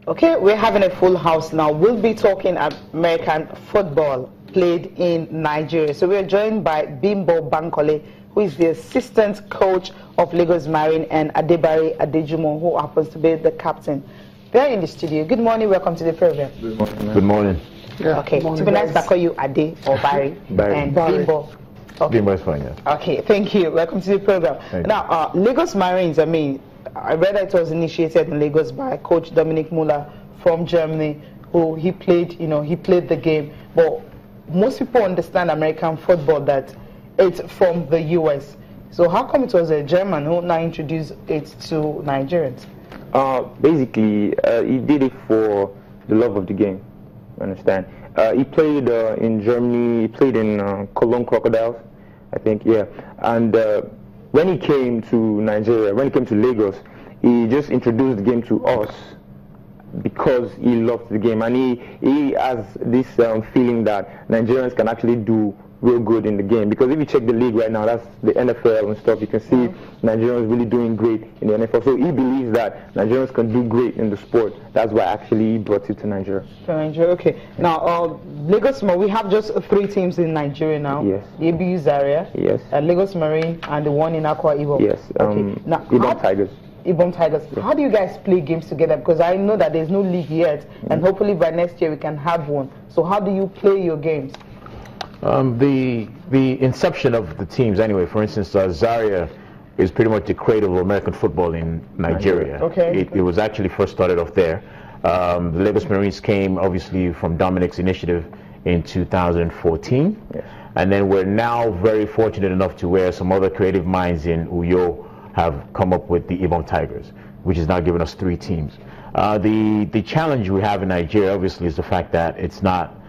Okay, we're having a full house now. We'll be talking American football played in Nigeria. So we're joined by Bimbo Bankole, who is the assistant coach of Lagos Marine, and Adebari Adejumo, who happens to be the captain. They're in the studio. Good morning, welcome to the program. Good morning. Good morning. Yeah, okay, to be nice, I call you Ade or Barry. And Bimbo. Okay. Bimbo is fine, yeah. Okay, thank you. Welcome to the program. Now, Lagos Marines, I mean, I read that it was initiated in Lagos by Coach Dominic Muller from Germany, who he played the game. But most people understand American football that it's from the US. So how come it was a German who now introduced it to Nigerians? Basically, he did it for the love of the game. You understand? He played in Germany. He played in Cologne Crocodiles, I think. Yeah, and when he came to Nigeria, when he came to Lagos, he just introduced the game to us because he loved the game, and he has this feeling that Nigerians can actually do real good in the game. Because if you check the league right now, that's the NFL and stuff, you can see Nigerians really doing great in the NFL. So he believes that Nigerians can do great in the sport. That's why actually he brought it to Nigeria. To Nigeria, okay. Now, Lagos, we have just 3 teams in Nigeria now. Yes. The ABU Zaria, yes. Lagos Marine, and the one in Akwa Ibom. Yes. Okay. Now, Ibom Tigers. Ibom Tigers. Yes. How do you guys play games together? Because I know that there's no league yet, and hopefully by next year we can have one. So how do you play your games? The inception of the teams, anyway, for instance, Zaria is pretty much the cradle of American football in Nigeria. Okay. It was actually first started off there. The Lagos Marines came, obviously, from Dominic's initiative in 2014. Yes. And then we're now very fortunate enough to where some other creative minds in Uyo have come up with the Ibom Tigers, which has now given us 3 teams. The challenge we have in Nigeria, obviously, is the fact that it's not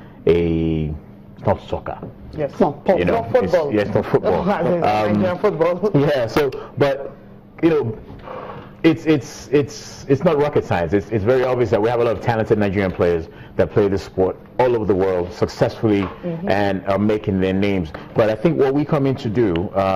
soccer. Yes, it's not football. It's not football. Nigerian football. Yeah. So, but you know, it's not rocket science. It's very obvious that we have a lot of talented Nigerian players that play this sport all over the world successfully and are making their names. But I think what we come in to do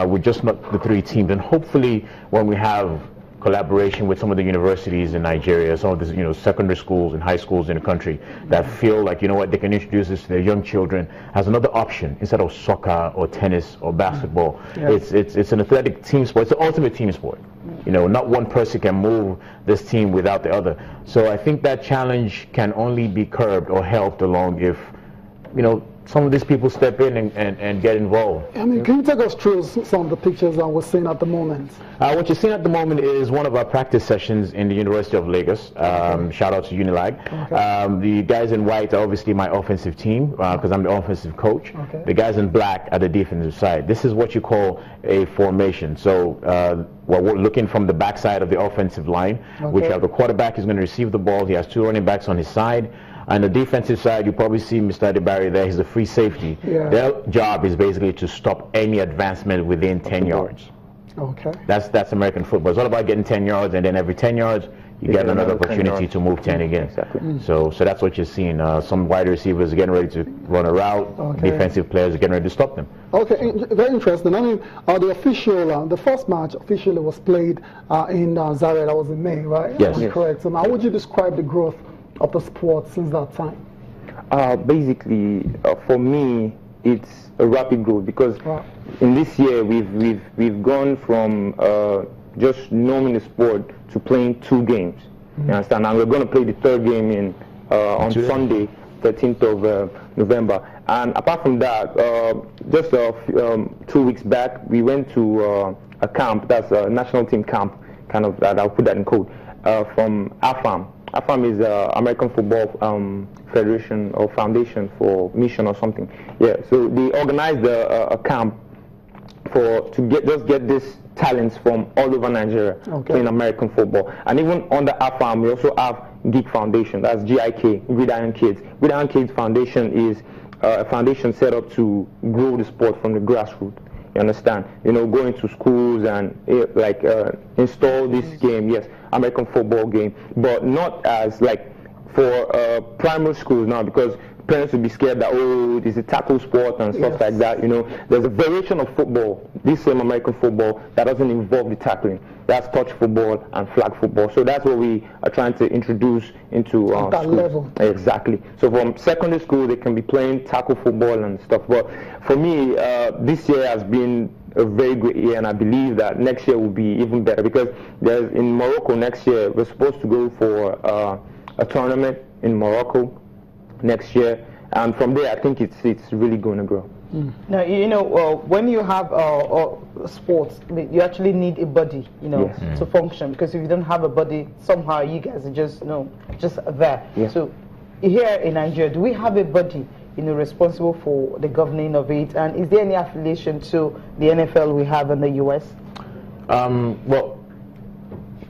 with just not the 3 teams, and hopefully when we have collaboration with some of the universities in Nigeria, some of the secondary schools and high schools in the country that feel like, you know what, they can introduce this to their young children as another option instead of soccer or tennis or basketball. It's an athletic team sport. It's the ultimate team sport. You know, not one person can move this team without the other. So I think that challenge can only be curbed or helped along if, you know, some of these people step in and get involved. I mean, can you take us through some of the pictures that we're seeing at the moment? What you're seeing at the moment is one of our practice sessions in the University of Lagos. Shout out to Unilag. The guys in white are obviously my offensive team because I'm the offensive coach. The guys in black are the defensive side. This is what you call a formation. So we're looking from the backside of the offensive line, which the quarterback is going to receive the ball. He has 2 running backs on his side. On the defensive side, you probably see Mr. Adebari there. He's a free safety. Their job is basically to stop any advancement within 10 yards. Okay. That's American football. It's all about getting 10 yards, and then every 10 yards, you get another opportunity to move 10 again. Exactly. So that's what you're seeing. Some wide receivers are getting ready to run a route. Defensive players are getting ready to stop them. Okay, very interesting. I mean, the first match officially was played in Zaria. That was in May, right? Yes. Correct. So how would you describe the growth of the sport since that time? Basically, for me, it's a rapid growth because in this year we've gone from just knowing the sport to playing 2 games. You understand? And we're going to play the 3rd game on Sunday, 13th of November. And apart from that, just 2 weeks back, we went to a camp. That's a national team camp, kind of. That I'll put that in code from AFAM. AFAM is American Football Federation or Foundation for Mission or something. Yeah, so they organized a camp to get these talents from all over Nigeria playing American football. And even under AFAM, we also have Geek Foundation. That's GIK, Gridiron Kids. Gridiron Kids Foundation is a foundation set up to grow the sport from the grassroots. You understand? You know, going to schools and install this game, American football game, but not as like for primary schools now, because parents will be scared that, oh, it's a tackle sport and stuff like that. You know, there's a variation of football, this same American football, that doesn't involve the tackling. That's touch football and flag football. So that's what we are trying to introduce into that schools. level. Exactly. So from secondary school, they can be playing tackle football and stuff. But for me, this year has been a very great year, and I believe that next year will be even better, because there's in Morocco next year, we're supposed to go for a tournament in Morocco next year, and from there I think it's really going to grow. Now, you know, when you have sports, you actually need a body, you know, to function, because if you don't have a body, somehow you guys are just, you know, just there. So here in Nigeria, do we have a body, you know, responsible for the governing of it, and is there any affiliation to the NFL we have in the US? Well,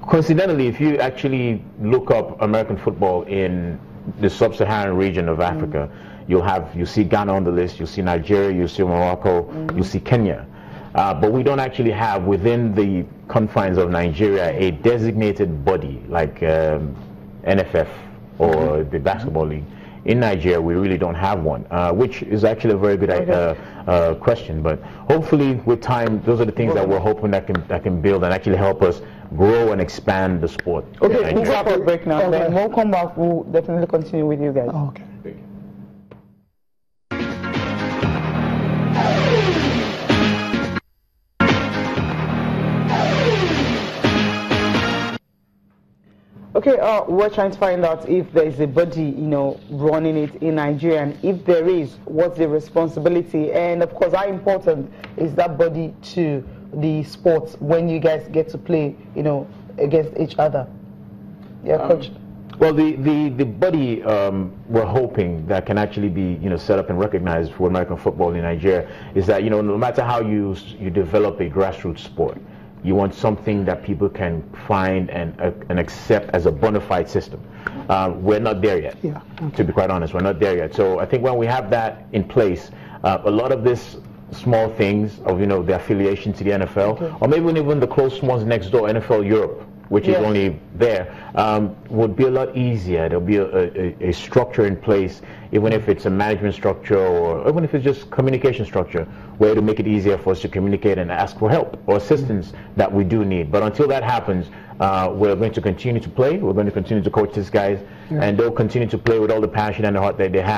coincidentally, if you actually look up American football in the sub-Saharan region of Africa, you'll see Ghana on the list, you'll see Nigeria, you'll see Morocco, you'll see Kenya. But we don't actually have within the confines of Nigeria a designated body like NFF or the basketball league. In Nigeria, we really don't have one, which is actually a very good question. But hopefully, with time, those are the things that we're hoping that can build and actually help us grow and expand the sport. Okay, we'll go for a break now. Then we'll come back. We'll definitely continue with you guys. Okay. Okay, we're trying to find out if there is a body, you know, running it in Nigeria, and if there is, what's the responsibility, and of course, how important is that body to the sports when you guys get to play, you know, against each other? Yeah, Coach. Well, the body we're hoping that can actually be, you know, set up and recognized for American football in Nigeria is that, you know, no matter how you develop a grassroots sport, you want something that people can find and accept as a bona fide system. We're not there yet, to be quite honest. We're not there yet. So I think when we have that in place, a lot of this small things of, you know, the affiliation to the NFL, or maybe even the close ones next door, NFL Europe, which is only there, would be a lot easier. There'll be a structure in place, even if it's a management structure or even if it's just communication structure, where to make it easier for us to communicate and ask for help or assistance that we do need. But until that happens, we're going to continue to play. We're going to continue to coach these guys, and they'll continue to play with all the passion and the heart that they have.